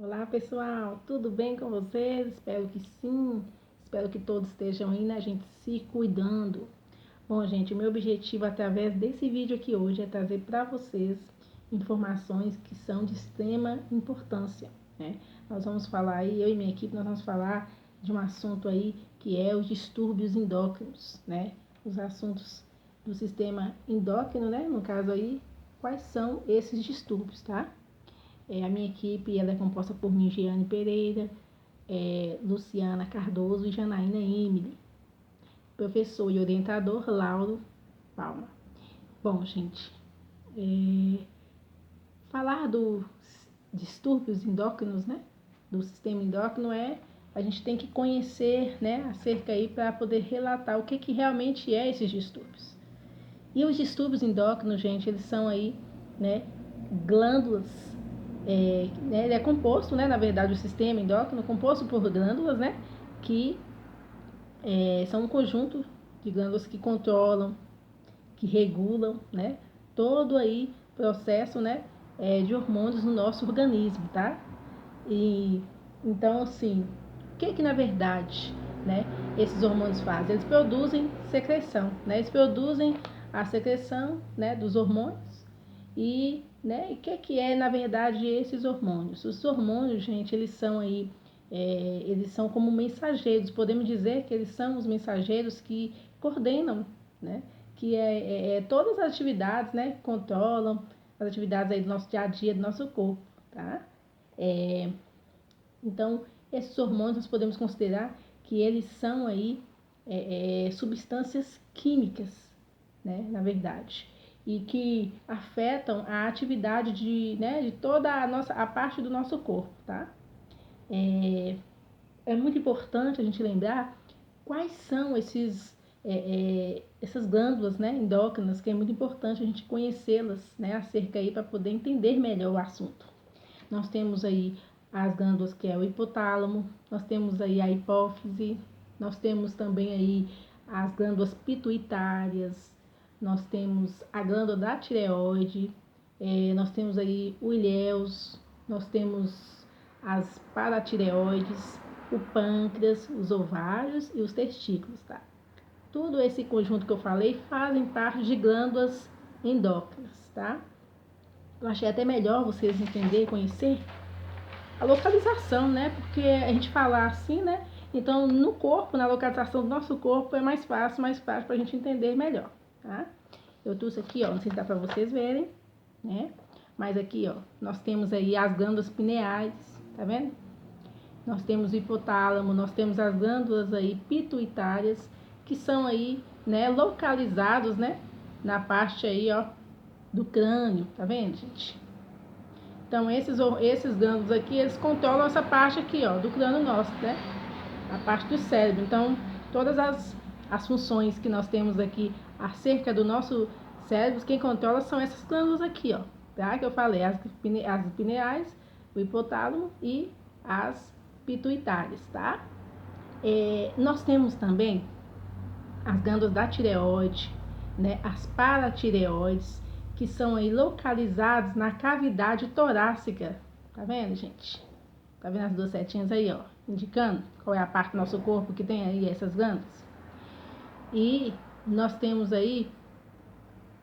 Olá pessoal, tudo bem com vocês? Espero que sim, espero que todos estejam aí, né, gente, se cuidando. Bom, gente, o meu objetivo através desse vídeo aqui hoje é trazer para vocês informações que são de extrema importância, né? Nós vamos falar aí, eu e minha equipe, nós vamos falar de um assunto aí que é os distúrbios endócrinos, né? Os assuntos do sistema endócrino, né? No caso aí, quais são esses distúrbios, tá? A minha equipe ela é composta por mim, Giane Pereira, Luciana Cardoso e Janaína Emily. Professor e orientador, Lauro Palma. Bom, gente, falar dos distúrbios endócrinos, né? Do sistema endócrino a gente tem que conhecer, né, acerca aí para poder relatar o que realmente é esses distúrbios. E os distúrbios endócrinos, gente, eles são aí, né, glândulas, né, ele é composto, né, na verdade, o sistema endócrino é composto por glândulas, né, que são um conjunto de glândulas que controlam, que regulam, né, todo aí processo, né, de hormônios no nosso organismo, tá? E então, assim, o que na verdade, né, esses hormônios fazem? Eles produzem secreção, né? Eles produzem a secreção, né, dos hormônios e, né, o que é na verdade esses hormônios? Os hormônios, gente, eles são aí, eles são como mensageiros. Podemos dizer que eles são os mensageiros que coordenam, né? Que todas as atividades, né, controlam as atividades aí do nosso dia a dia, do nosso corpo, tá? Então, esses hormônios nós podemos considerar que eles são aí substâncias químicas, né, na verdade, e que afetam a atividade de toda a parte do nosso corpo, tá? É muito importante a gente lembrar quais são essas glândulas, né, endócrinas, que é muito importante a gente conhecê-las, né, acerca aí para poder entender melhor o assunto. Nós temos aí as glândulas que é o hipotálamo, nós temos aí a hipófise, nós temos também aí as glândulas pituitárias, nós temos a glândula da tireoide, nós temos aí o ilhéus, nós temos as paratireoides, o pâncreas, os ovários e os testículos, tá? Tudo esse conjunto que eu falei fazem parte de glândulas endócrinas, tá? Eu achei até melhor vocês entenderem, conhecer a localização, né? Porque a gente falar assim, né? Então, no corpo, na localização do nosso corpo, é mais fácil para a gente entender melhor, tá? Eu trouxe aqui, ó, não sei se dá para vocês verem, né? Mas aqui, ó, nós temos aí as glândulas pineais, tá vendo? Nós temos o hipotálamo, nós temos as glândulas aí pituitárias, que são aí, né, localizados, né, na parte aí, ó, do crânio, tá vendo, gente? Então, esses glândulos aqui, eles controlam essa parte aqui, ó, do crânio nosso, né? A parte do cérebro. Então, todas as funções que nós temos aqui acerca do nosso cérebro, quem controla são essas glândulas aqui, ó, tá? Que eu falei, as pineais, o hipotálamo e as pituitárias, tá? Nós temos também as glândulas da tireoide, né? As paratireoides, que são aí localizados na cavidade torácica. Tá vendo, gente? Tá vendo as duas setinhas aí, ó? Indicando qual é a parte do nosso corpo que tem aí essas glândulas. E nós temos aí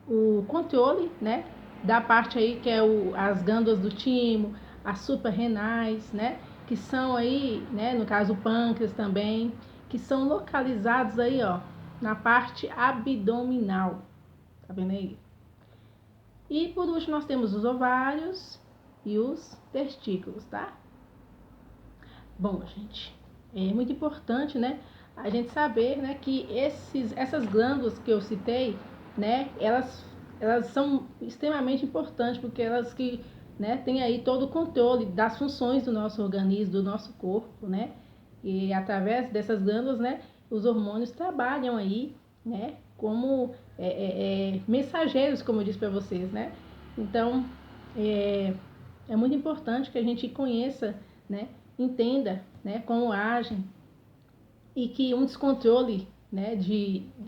o controle, né? Da parte aí que é as glândulas do timo, as suprarrenais, né? Que são aí, né? No caso o pâncreas também, que são localizados aí, ó, na parte abdominal. Tá vendo aí? E por último nós temos os ovários e os testículos, tá? Bom, gente, é muito importante, né, a gente saber, né, que essas glândulas que eu citei, né, elas são extremamente importantes porque elas que, né, têm aí todo o controle das funções do nosso organismo, do nosso corpo, né, e através dessas glândulas, né, os hormônios trabalham aí, né, como mensageiros, como eu disse para vocês, né. Então, é muito importante que a gente conheça, né, entenda, né, como agem e que um descontrole, né,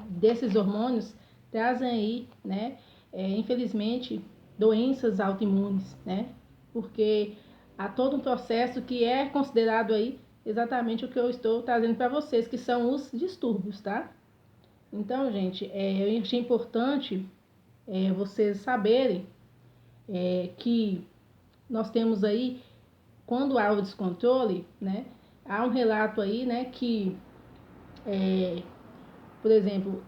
desses hormônios trazem aí, né, infelizmente, doenças autoimunes, né, porque há todo um processo que é considerado aí exatamente o que eu estou trazendo para vocês, que são os distúrbios, tá? Então, gente, eu achei importante vocês saberem que nós temos aí, quando há o descontrole, né, há um relato aí, né, que, por exemplo,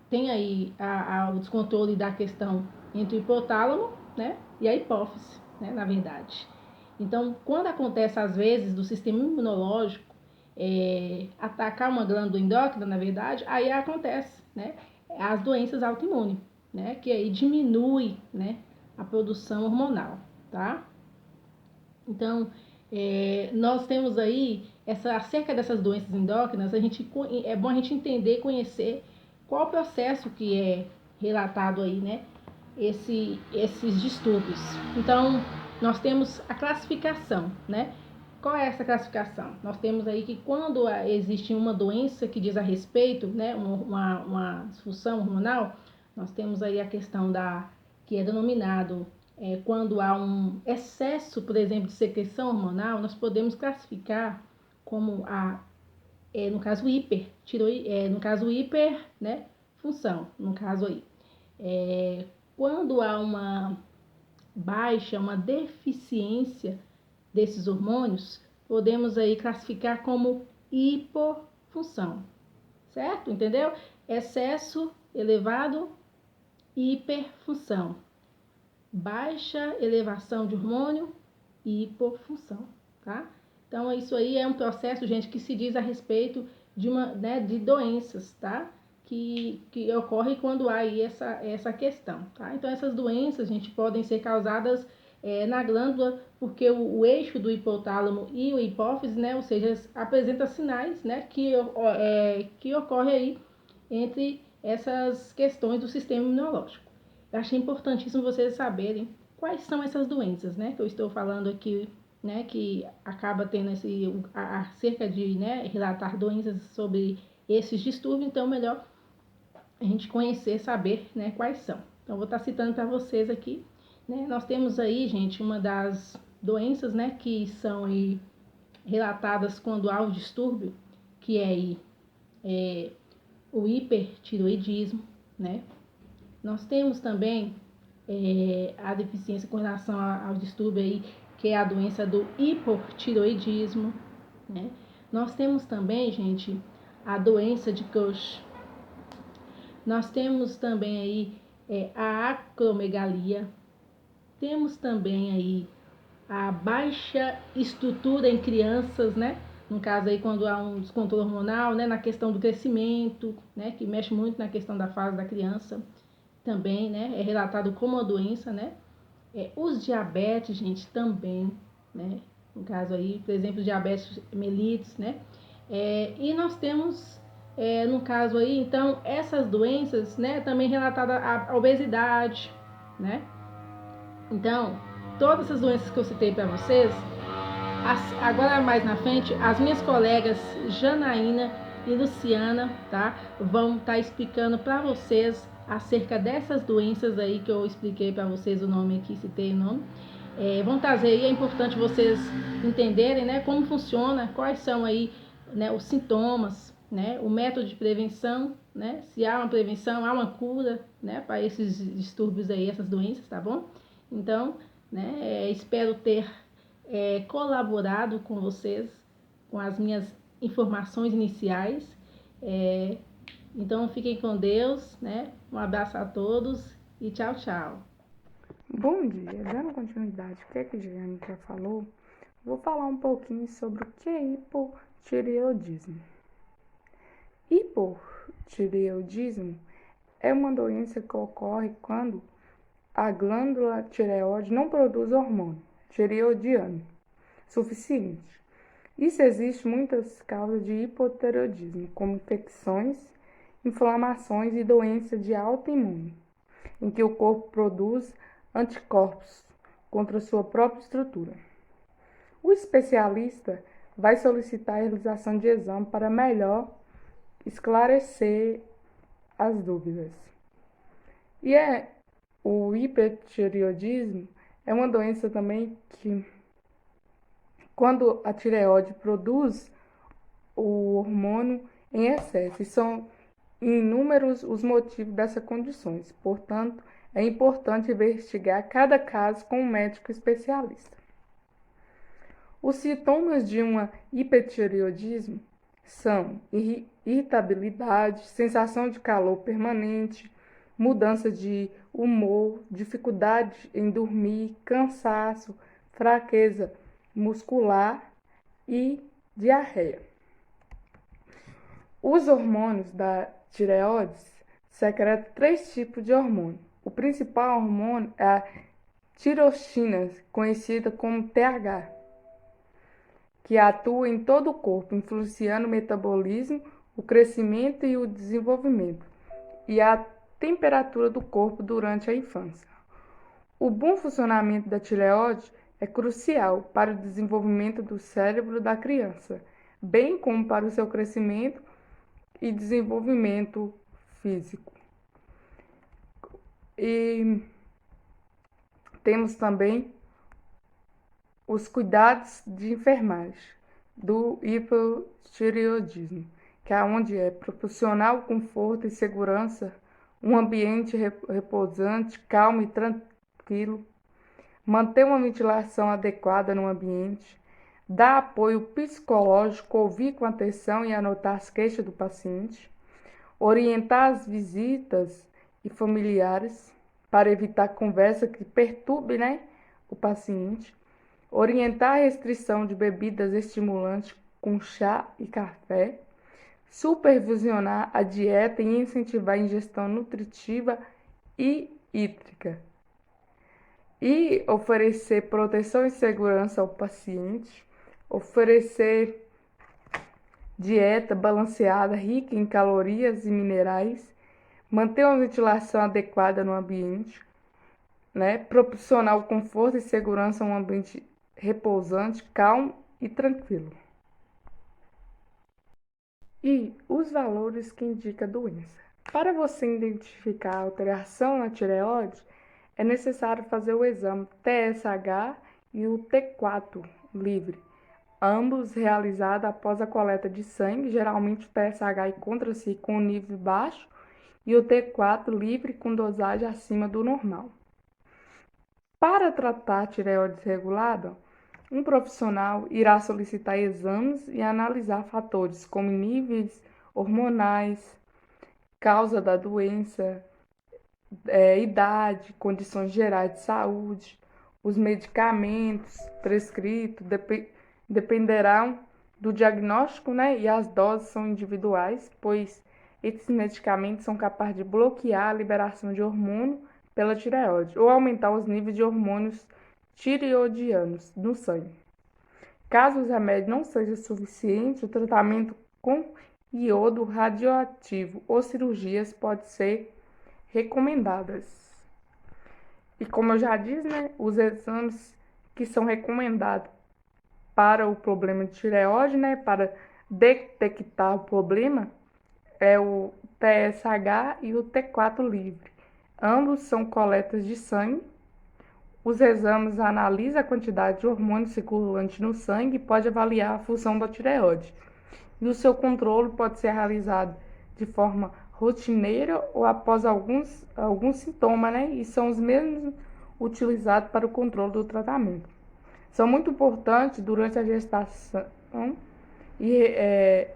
tem aí o descontrole da questão entre o hipotálamo, né, e a hipófise, né, na verdade. Então, quando acontece às vezes do sistema imunológico atacar uma glândula endócrina, na verdade, aí acontece, né, as doenças autoimunes, né, que aí diminui, né, a produção hormonal, tá? Então, nós temos aí, acerca dessas doenças endócrinas, é bom a gente entender e conhecer qual o processo que é relatado aí, né? Esses distúrbios. Então, nós temos a classificação, né? Qual é essa classificação? Nós temos aí que quando existe uma doença que diz a respeito, né? Uma disfunção hormonal, nós temos aí a questão que é denominado quando há um excesso, por exemplo, de secreção hormonal, nós podemos classificar como no caso no caso hiper, né, função, no caso aí. Quando há uma baixa, uma deficiência desses hormônios, podemos aí classificar como hipofunção, certo? Entendeu? Excesso elevado, hiperfunção. Baixa elevação de hormônio e hipofunção, tá? Então, isso aí é um processo, gente, que se diz a respeito de doenças, tá? Que ocorre quando há aí essa questão, tá? Então, essas doenças, gente, podem ser causadas na glândula, porque o eixo do hipotálamo e o hipófise, né? Ou seja, apresenta sinais, né? Que ocorre aí entre essas questões do sistema imunológico. Eu achei importantíssimo vocês saberem quais são essas doenças, né, que eu estou falando aqui, né, que acaba tendo acerca de, né, relatar doenças sobre esses distúrbios, então melhor a gente conhecer, saber, né, quais são. Então, vou estar citando para vocês aqui, né, nós temos aí, gente, uma das doenças, né, que são aí relatadas quando há o distúrbio, que é aí o hipertiroidismo, né. Nós temos também a deficiência com relação ao distúrbio aí, que é a doença do hipotiroidismo, né? Nós temos também, gente, a doença de Cush. Nós temos também aí a acromegalia. Temos também aí a baixa estrutura em crianças, né? No caso aí, quando há um descontrole hormonal, né? Na questão do crescimento, né? Que mexe muito na questão da fase da criança. Também, né? É relatado como uma doença, né? Os diabetes, gente, também, né? No caso aí, por exemplo, diabetes mellitus, né? E nós temos, no caso aí, então, essas doenças, né? Também relatada a obesidade, né? Então, todas essas doenças que eu citei para vocês, agora mais na frente, as minhas colegas Janaína e Luciana, tá? Vão estar explicando para vocês acerca dessas doenças aí que eu expliquei para vocês o nome aqui, citei o nome. Vão trazer aí, é importante vocês entenderem, né, como funciona, quais são aí, né, os sintomas, né, o método de prevenção, né, se há uma prevenção, há uma cura, né, para esses distúrbios aí, essas doenças, tá bom? Então, né, espero ter colaborado com vocês, com as minhas informações iniciais. Então, fiquem com Deus, né? Um abraço a todos e tchau, tchau. Bom dia, dando continuidade ao que a Giane já falou, vou falar um pouquinho sobre o que é hipotireoidismo. Hipotireoidismo é uma doença que ocorre quando a glândula tireoide não produz hormônio tireoidiano suficiente. Isso existe muitas causas de hipotireoidismo, como infecções, inflamações e doença de autoimune, em que o corpo produz anticorpos contra sua própria estrutura. O especialista vai solicitar a realização de exame para melhor esclarecer as dúvidas. O hipertireoidismo é uma doença também que quando a tireoide produz o hormônio em excesso. E são inúmeros os motivos dessas condições. Portanto, é importante investigar cada caso com um médico especialista. Os sintomas de um hipertireoidismo são irritabilidade, sensação de calor permanente, mudança de humor, dificuldade em dormir, cansaço, fraqueza muscular e diarreia. Os hormônios da tireoide secretam 3 tipos de hormônio. O principal hormônio é a tirosina, conhecida como TH, que atua em todo o corpo, influenciando o metabolismo, o crescimento e o desenvolvimento, e a temperatura do corpo durante a infância. O bom funcionamento da tireoide é crucial para o desenvolvimento do cérebro da criança, bem como para o seu crescimento e desenvolvimento físico. E temos também os cuidados de enfermagem do hipotireoidismo, que é onde é proporcionar o conforto e segurança, um ambiente repousante, calmo e tranquilo, manter uma ventilação adequada no ambiente, dar apoio psicológico, ouvir com atenção e anotar as queixas do paciente, orientar as visitas e familiares para evitar conversa que perturbe, o paciente, orientar a restrição de bebidas estimulantes com chá e café, supervisionar a dieta e incentivar a ingestão nutritiva e hídrica, e oferecer proteção e segurança ao paciente, oferecer dieta balanceada, rica em calorias e minerais, manter uma ventilação adequada no ambiente, proporcionar o conforto e segurança a um ambiente repousante, calmo e tranquilo. E os valores que indicam a doença. Para você identificar a alteração na tireoide, é necessário fazer o exame TSH e o T4 livre, ambos realizados após a coleta de sangue. Geralmente o TSH encontra-se com nível baixo e o T4 livre com dosagem acima do normal. Para tratar a tireoide desregulada, um profissional irá solicitar exames e analisar fatores como níveis hormonais, causa da doença, idade, condições gerais de saúde, os medicamentos prescritos dependerão do diagnóstico, e as doses são individuais, pois esses medicamentos são capazes de bloquear a liberação de hormônio pela tireoide ou aumentar os níveis de hormônios tireoidianos no sangue. Caso os remédios não sejam suficientes, o tratamento com iodo radioativo ou cirurgias pode ser recomendadas. E como eu já disse, os exames que são recomendados para o problema de tireoide, para detectar o problema, é o TSH e o T4 livre. Ambos são coletas de sangue. Os exames analisam a quantidade de hormônio circulante no sangue e pode avaliar a função da tireoide. E o seu controle pode ser realizado de forma rotineira ou após alguns sintomas, e são os mesmos utilizados para o controle do tratamento. São muito importantes durante a gestação e é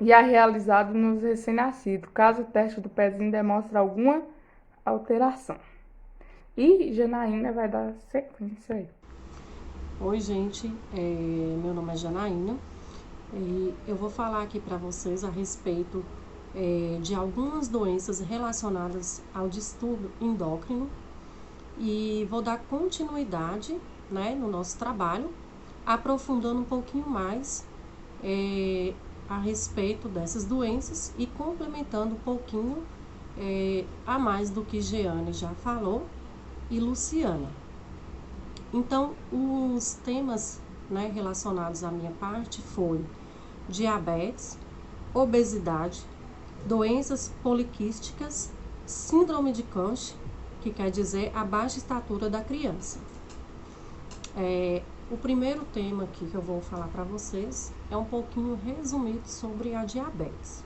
realizado nos recém-nascidos, caso o teste do pezinho demonstre alguma alteração. E Janaína vai dar sequência aí. Oi, gente, meu nome é Janaína e eu vou falar aqui para vocês a respeito de algumas doenças relacionadas ao distúrbio endócrino e vou dar continuidade, no nosso trabalho, aprofundando um pouquinho mais a respeito dessas doenças e complementando um pouquinho a mais do que Jeane já falou e Luciana. Então, os temas relacionados à minha parte foi diabetes, obesidade, doenças poliquísticas, síndrome de Cushing, que quer dizer a baixa estatura da criança. o primeiro tema aqui que eu vou falar para vocês é um pouquinho resumido sobre a diabetes.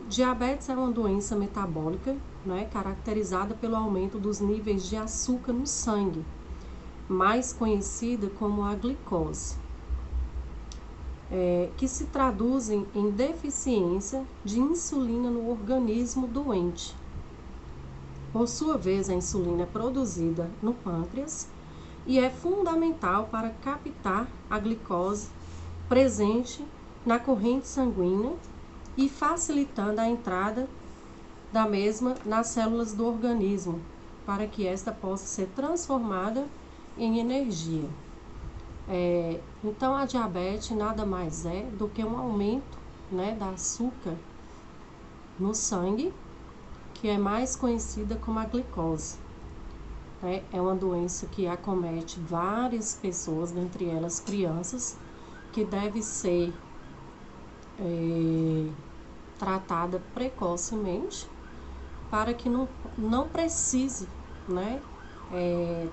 Diabetes é uma doença metabólica, né, caracterizada pelo aumento dos níveis de açúcar no sangue, mais conhecida como a glicose, que se traduzem em deficiência de insulina no organismo doente. Por sua vez, a insulina é produzida no pâncreas e é fundamental para captar a glicose presente na corrente sanguínea e facilitando a entrada da mesma nas células do organismo, para que esta possa ser transformada em energia. Então, a diabetes nada mais é do que um aumento, né, da açúcar no sangue, que é mais conhecida como a glicose. É uma doença que acomete várias pessoas, dentre elas crianças, que deve ser tratada precocemente para que não precise, né,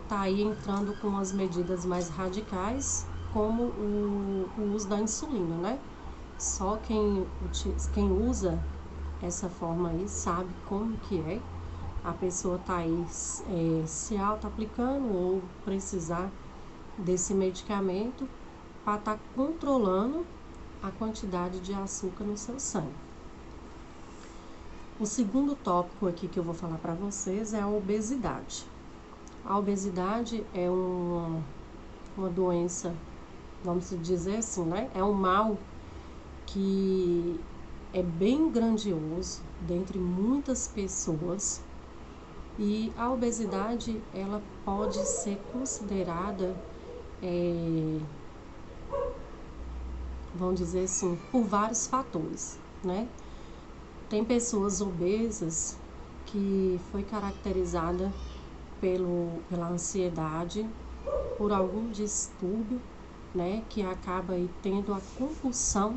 tá aí entrando com as medidas mais radicais, como o uso da insulina, né? Só quem usa essa forma aí sabe como que é. A pessoa tá aí se auto-aplicando ou precisar desse medicamento para estar controlando a quantidade de açúcar no seu sangue. O segundo tópico aqui que eu vou falar para vocês é a obesidade. A obesidade é uma doença, vamos dizer assim, né? É um mal que é bem grandioso dentre muitas pessoas, e a obesidade ela pode ser considerada, vamos dizer assim, por vários fatores, né? Tem pessoas obesas que foi caracterizada pela ansiedade, por algum distúrbio, né, que acaba aí tendo a compulsão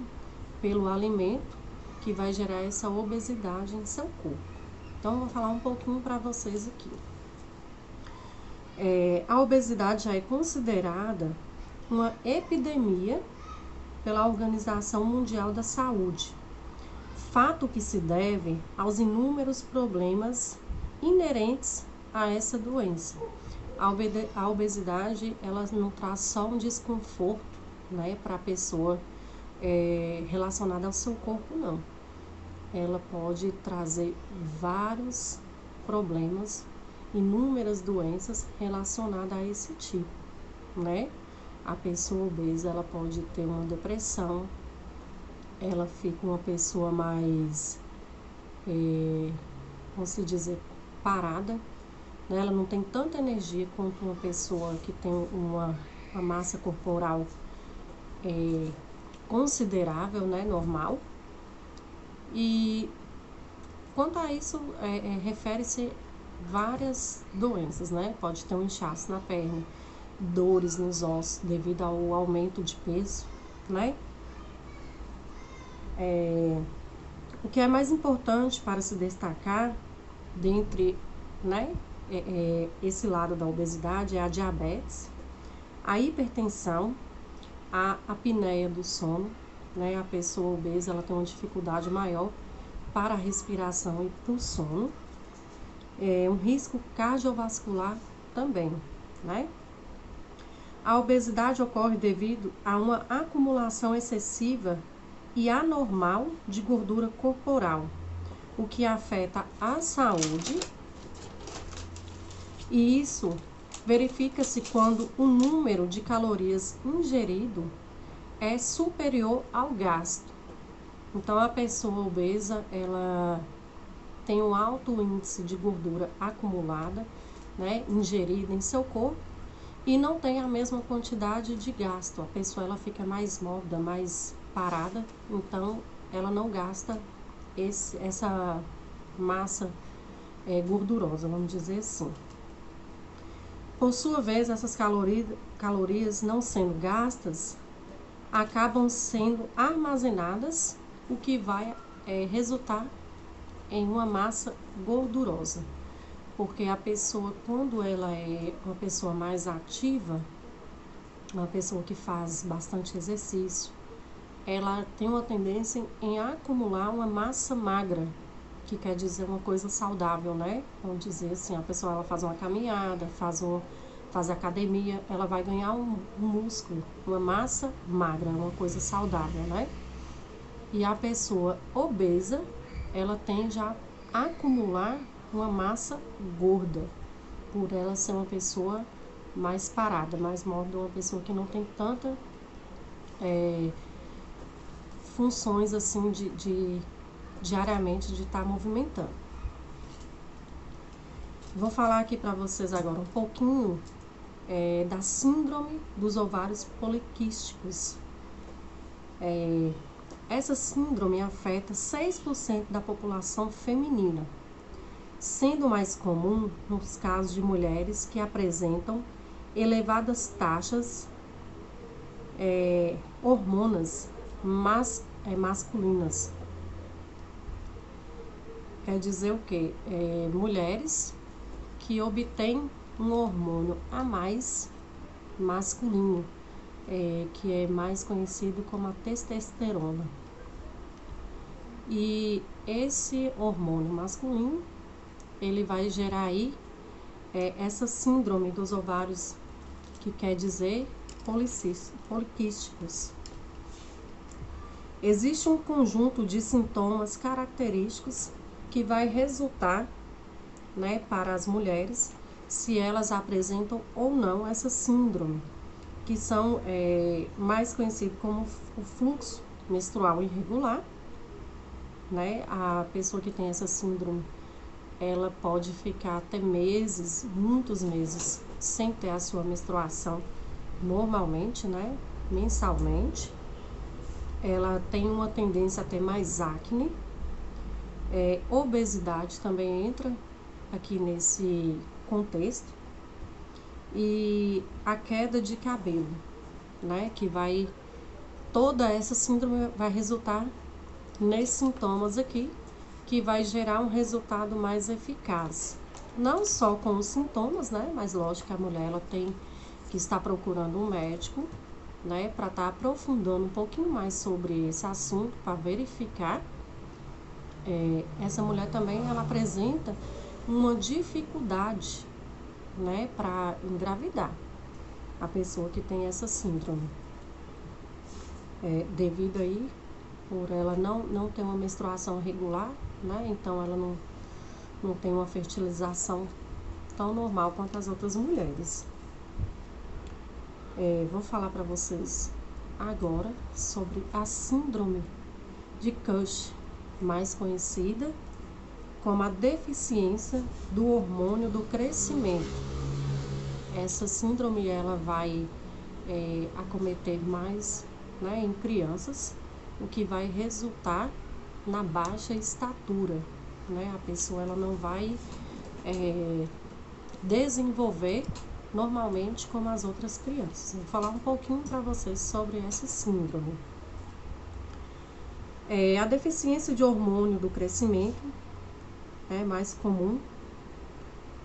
pelo alimento, que vai gerar essa obesidade em seu corpo. Então, eu vou falar um pouquinho para vocês aqui. A obesidade já é considerada uma epidemia pela Organização Mundial da Saúde, fato que se deve aos inúmeros problemas inerentes a essa doença. A obesidade, ela não traz só um desconforto, né, para a pessoa relacionada ao seu corpo, não. Ela pode trazer vários problemas, inúmeras doenças relacionadas a esse tipo, né? A pessoa obesa, ela pode ter uma depressão, ela fica uma pessoa mais, vamos dizer, parada, né? Ela não tem tanta energia quanto uma pessoa que tem uma massa corporal considerável, né, normal. E quanto a isso, refere-se várias doenças, né? Pode ter um inchaço na perna, dores nos ossos devido ao aumento de peso, né? O que é mais importante para se destacar dentre, né, esse lado da obesidade é a diabetes, a hipertensão, a apneia do sono, né? A pessoa obesa, ela tem uma dificuldade maior para a respiração e para o sono. Um risco cardiovascular também, né? A obesidade ocorre devido a uma acumulação excessiva e anormal de gordura corporal, o que afeta a saúde, e isso verifica-se quando o número de calorias ingerido é superior ao gasto. Então, a pessoa obesa, ela tem um alto índice de gordura acumulada, né, ingerida em seu corpo, e não tem a mesma quantidade de gasto. A pessoa, ela fica mais mórbida, mais parada, então ela não gasta essa massa gordurosa, vamos dizer assim. Por sua vez, essas calorias não sendo gastas, acabam sendo armazenadas, o que vai resultar em uma massa gordurosa. Porque a pessoa, quando ela é uma pessoa mais ativa, uma pessoa que faz bastante exercício, ela tem uma tendência em acumular uma massa magra, que quer dizer uma coisa saudável, né? Vamos dizer assim, a pessoa ela faz uma caminhada, faz academia, ela vai ganhar um músculo, uma massa magra, uma coisa saudável, né? E a pessoa obesa, ela tende a acumular uma massa gorda, por ela ser uma pessoa mais parada, mais mórbida, uma pessoa que não tem tanta funções assim de diariamente de estar movimentando. Vou falar aqui para vocês agora um pouquinho da síndrome dos ovários poliquísticos. Essa síndrome afeta 6% da população feminina, sendo mais comum nos casos de mulheres que apresentam elevadas taxas hormonas masculinas. Quer dizer o quê? Mulheres que obtêm um hormônio a mais masculino, que é mais conhecido como a testosterona. E esse hormônio masculino, ele vai gerar aí essa síndrome dos ovários, que quer dizer poliquísticos. Existe um conjunto de sintomas característicos que vai resultar, né, para as mulheres, se elas apresentam ou não essa síndrome, que são mais conhecidos como o fluxo menstrual irregular, né? A pessoa que tem essa síndrome, ela pode ficar até meses, muitos meses, sem ter a sua menstruação normalmente, né? Mensalmente. Ela tem uma tendência a ter mais acne. Obesidade também entra aqui nesse contexto. E a queda de cabelo, né? Que toda essa síndrome vai resultar nesses sintomas aqui, que vai gerar um resultado mais eficaz. Não só com os sintomas, né? Mas lógico que a mulher ela tem que estar procurando um médico, né? Para estar aprofundando um pouquinho mais sobre esse assunto, para verificar. Essa mulher também, ela apresenta uma dificuldade, né? Para engravidar. A pessoa que tem essa síndrome. Devido aí, por ela não ter uma menstruação regular, né? Então ela não tem uma fertilização tão normal quanto as outras mulheres. Vou falar para vocês agora sobre a síndrome de Cush, mais conhecida como a deficiência do hormônio do crescimento. Essa síndrome ela vai acometer mais, né, em crianças, o que vai resultar na baixa estatura, né? A pessoa ela não vai desenvolver normalmente como as outras crianças. Vou falar um pouquinho para vocês sobre essa síndrome. A deficiência de hormônio do crescimento é mais comum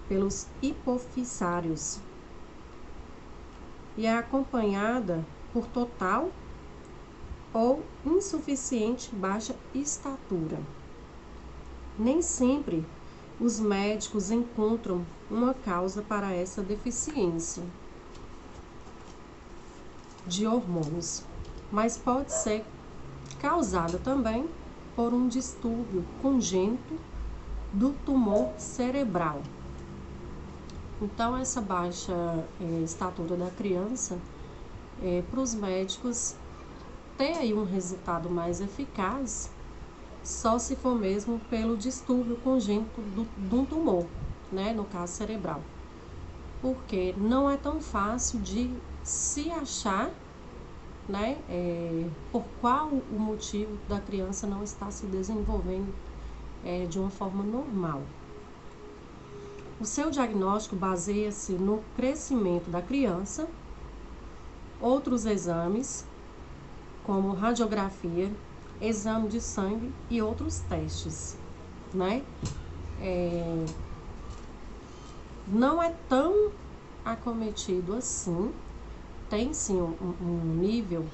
pelos hipofisários e é acompanhada por total ou insuficiente baixa estatura. Nem sempre os médicos encontram uma causa para essa deficiência de hormônios, mas pode ser causada também por um distúrbio congênito do tumor cerebral. Então, essa baixa estatura da criança, para os médicos ter aí um resultado mais eficaz, só se for mesmo pelo distúrbio congênito de um tumor, né, no caso cerebral. Porque não é tão fácil de se achar, né, por qual o motivo da criança não estar se desenvolvendo de uma forma normal. O seu diagnóstico baseia-se no crescimento da criança, outros exames, como radiografia, exame de sangue e outros testes, né? Não é tão acometido assim tem sim um nível,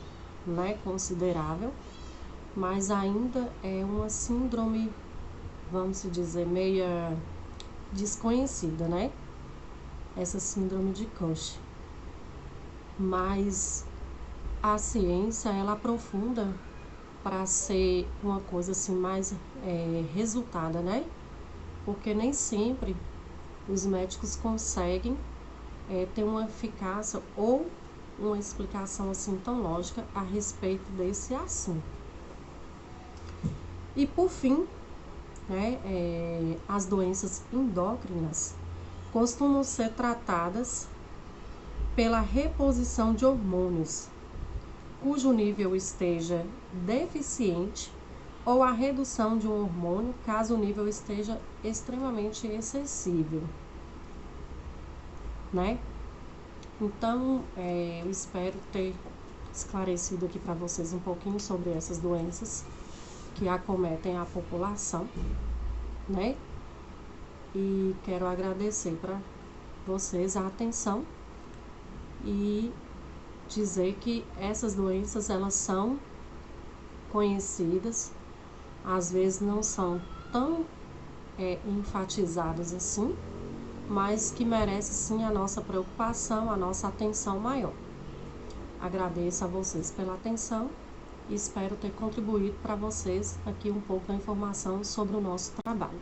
né, considerável, mas ainda é uma síndrome, vamos dizer, meia desconhecida, né? Essa síndrome de Cushing. Mas a ciência, ela aprofunda para ser uma coisa assim mais resultada, né? Porque nem sempre os médicos conseguem ter uma eficácia ou uma explicação assim tão lógica a respeito desse assunto. E por fim, né, as doenças endócrinas costumam ser tratadas pela reposição de hormônios, cujo nível esteja deficiente, ou a redução de um hormônio, caso o nível esteja extremamente excessivo, né? Então, eu espero ter esclarecido aqui para vocês um pouquinho sobre essas doenças que acometem a população, né? E quero agradecer para vocês a atenção e dizer que essas doenças, elas são conhecidas, às vezes não são tão enfatizadas assim, mas que merece sim a nossa preocupação, a nossa atenção maior. Agradeço a vocês pela atenção e espero ter contribuído para vocês aqui um pouco da informação sobre o nosso trabalho.